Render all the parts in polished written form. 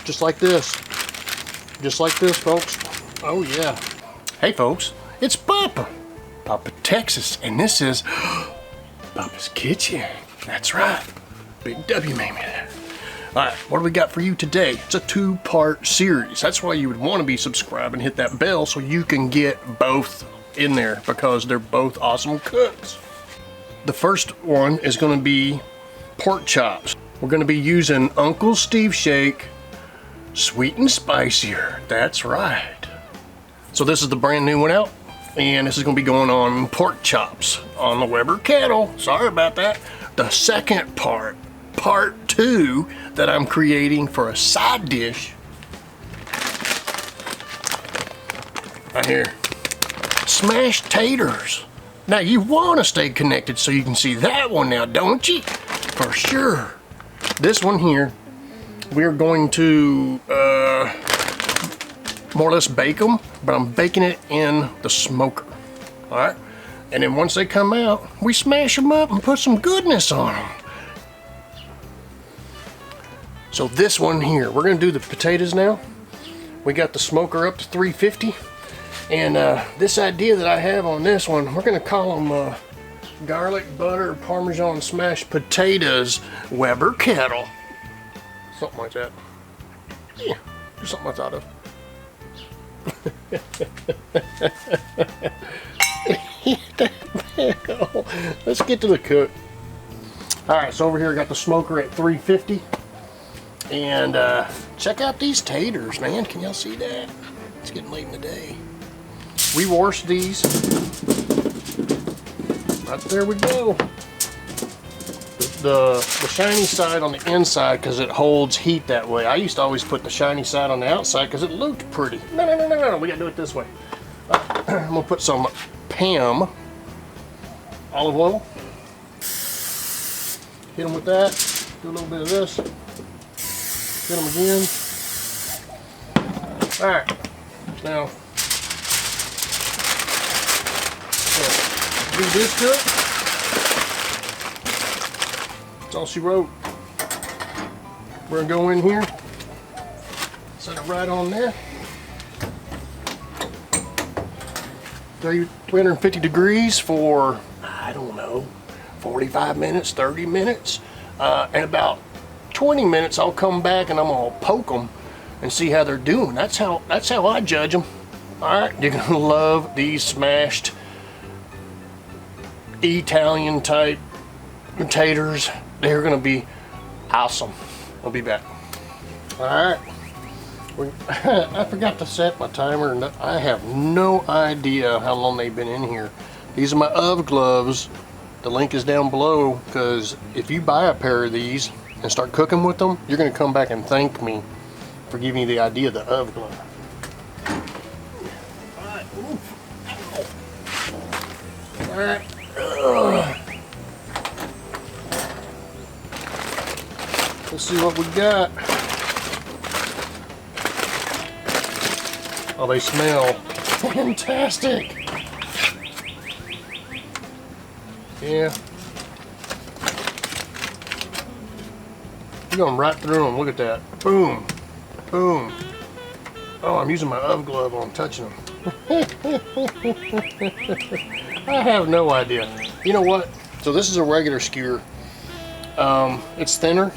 Just like this. Just like this, folks. Oh yeah. Hey folks, it's Papa. Papa Texas, and this is Papa's Kitchen. That's right. Big W made me that. Alright, what do we got for you today? It's a 2-part series. That's why you would want to be subscribed and hit that bell so you can get both in there because they're both awesome cooks. The first one is going to be pork chops. We're going to be using Uncle Steve Shake Sweet and Spicier. That's right. So this is the brand new one out, and this is going to be going on pork chops on the Weber kettle. Sorry about that. The second part, part 2, that I'm creating for a side dish right here. Smashed taters. Now you want to stay connected so you can see that one now, don't you? For sure. This one here, we're going to more or less bake them, but I'm baking it in the smoker. All right, and then once they come out, we smash them up and put some goodness on them. So this one here, we're gonna do the potatoes now. We got the smoker up to 350, and this idea that I have on this one, we're gonna call them garlic butter Parmesan smashed potatoes Weber kettle. Something like that. Yeah, just something I thought of. Let's get to the cook. Alright, so over here I got the smoker at 350. And check out these taters, man. Can y'all see that? It's getting late in the day. We washed these. Right there we go. The shiny side on the inside because it holds heat that way. I used to always put the shiny side on the outside because it looked pretty. No. We got to do it this way. I'm going to put some Pam olive oil. Hit them with that. Do a little bit of this. Hit them again. Alright, now do this to it. That's all she wrote. We're gonna go in here, set it right on there. 350 degrees for, I don't know, 45 minutes, 30 minutes, and about 20 minutes I'll come back and I'm gonna poke them and see how they're doing. That's how I judge them. Alright, you're gonna love these smashed Italian type taters. They're gonna be awesome. I'll be back. Alright, I forgot to set my timer and I have no idea how long they've been in here. These are my oven gloves. The link is down below, because if you buy a pair of these and start cooking with them, you're going to come back and thank me for giving you the idea of the oven glove. Alright, Alright. Let's see what we got. Oh, they smell fantastic. Yeah. You're going right through them. Look at that. Boom. Boom. Oh, I'm using my oven glove while I'm touching them. I have no idea. You know what? So this is a regular skewer. It's thinner.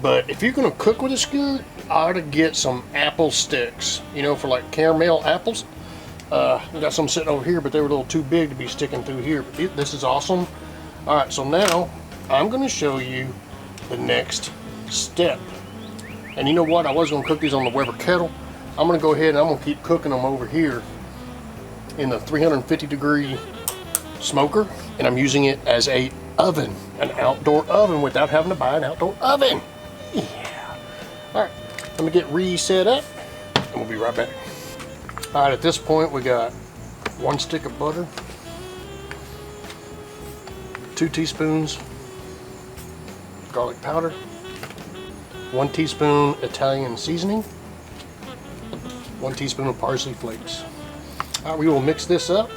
But if you're going to cook with a skewer, I ought to get some apple sticks. You know, for like caramel apples. We got some sitting over here, but they were a little too big to be sticking through here. But this is awesome. Alright, so now I'm going to show you the next step. And you know what? I was going to cook these on the Weber kettle. I'm going to go ahead and I'm going to keep cooking them over here in the 350 degree smoker. And I'm using it as a oven, an outdoor oven, without having to buy an outdoor oven. Yeah. Alright, let me get reset up and we'll be right back. Alright, at this point we got 1 stick of butter, 2 teaspoons garlic powder, 1 teaspoon Italian seasoning, 1 teaspoon of parsley flakes. Alright, we will mix this up.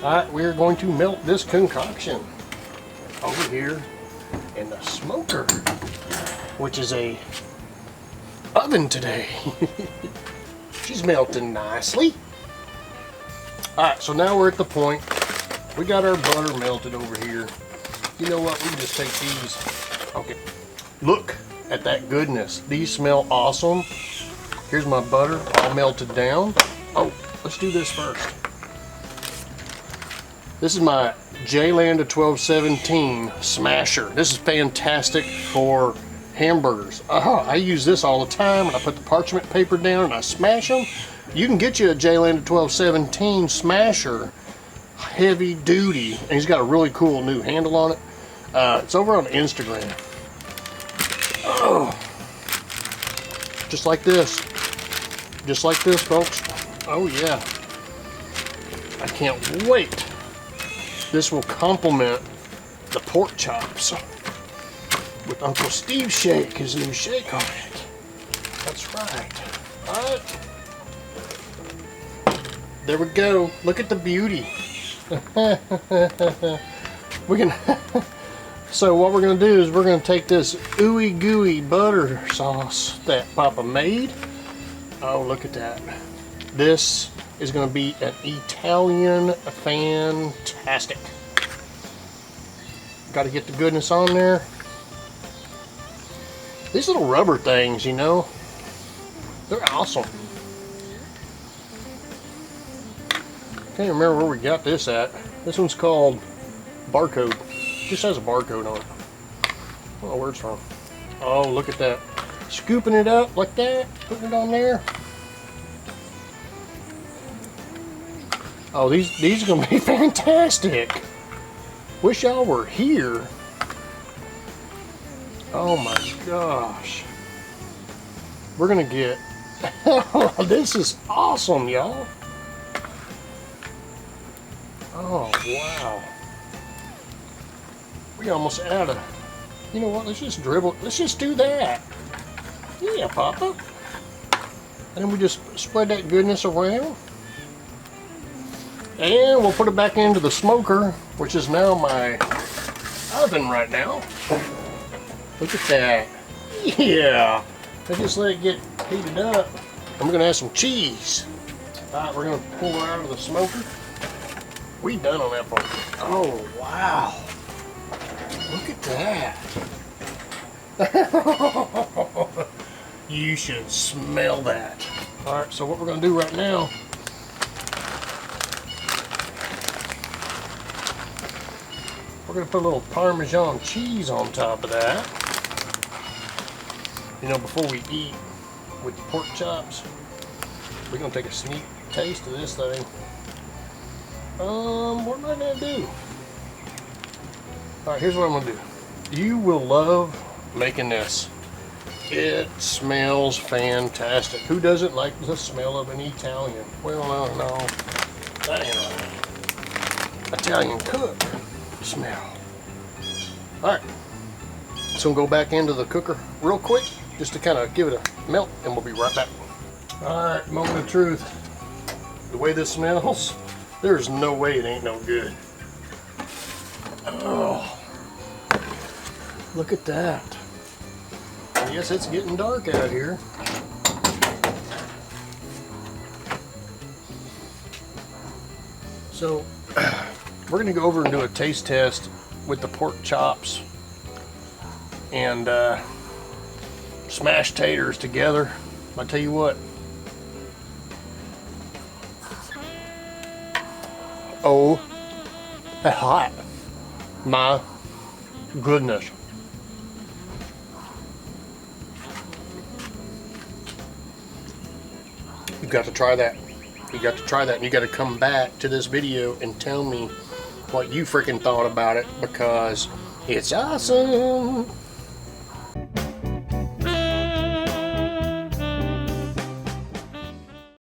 Alright, we're going to melt this concoction over here in the smoker, which is a oven today. She's melting nicely. Alright, so now we're at the point. We got our butter melted over here. You know what? We can just take these. Okay. Look at that goodness. These smell awesome. Here's my butter all melted down. Oh, let's do this first. This is my J-Land 1217 smasher. This is fantastic for hamburgers. I use this all the time, and I put the parchment paper down and I smash them. You can get you a J-Land 1217 smasher, heavy duty, and he's got a really cool new handle on it. It's over on Instagram. Oh, just like this. Just like this, folks. Oh yeah. I can't wait. This will complement the pork chops with Uncle Steve's shake, his new shake on it. That's right. Alright. There we go. Look at the beauty. We can so what we're going to do is we're going to take this ooey gooey butter sauce that Papa made. Oh, look at that. This is going to be an Italian fantastic. Got to get the goodness on there. These little rubber things, you know, they're awesome. Can't remember where we got this at. This one's called Barcode. Just has a barcode on it. I don't know where it's from. Oh, look at that. Scooping it up like that, putting it on there. Oh, these are gonna be fantastic. Wish y'all were here. Oh my gosh. We're gonna get, this is awesome, y'all. Oh, wow. We almost out of, you know what, let's just dribble, let's just do that. Yeah, Papa. And then we just spread that goodness around. And we'll put it back into the smoker, which is now my oven right now. Look at that. Yeah. Let's just let it get heated up. And we're going to add some cheese. Alright, we're going to pull it out of the smoker. We done on that part. Oh, wow. Look at that. You should smell that. Alright, so what we're going to do right now, we're going to put a little Parmesan cheese on top of that. You know, before we eat with the pork chops, we're going to take a sneak taste of this thing. What am I going to do? Alright, here's what I'm going to do. You will love making this. It smells fantastic. Who doesn't like the smell of an Italian? Well, no. That ain't right. Italian cook smell. Alright. So we'll go back into the cooker real quick, just to kind of give it a melt, and we'll be right back. Alright, moment of truth. The way this smells, there's no way it ain't no good. Oh. Look at that. I guess it's getting dark out here. So we're going to go over and do a taste test with the pork chops and smashed taters together. I tell you what. Oh, that's hot. My goodness. You got to try that. You got to try that, and you got to come back to this video and tell me what you freaking thought about it, because it's awesome.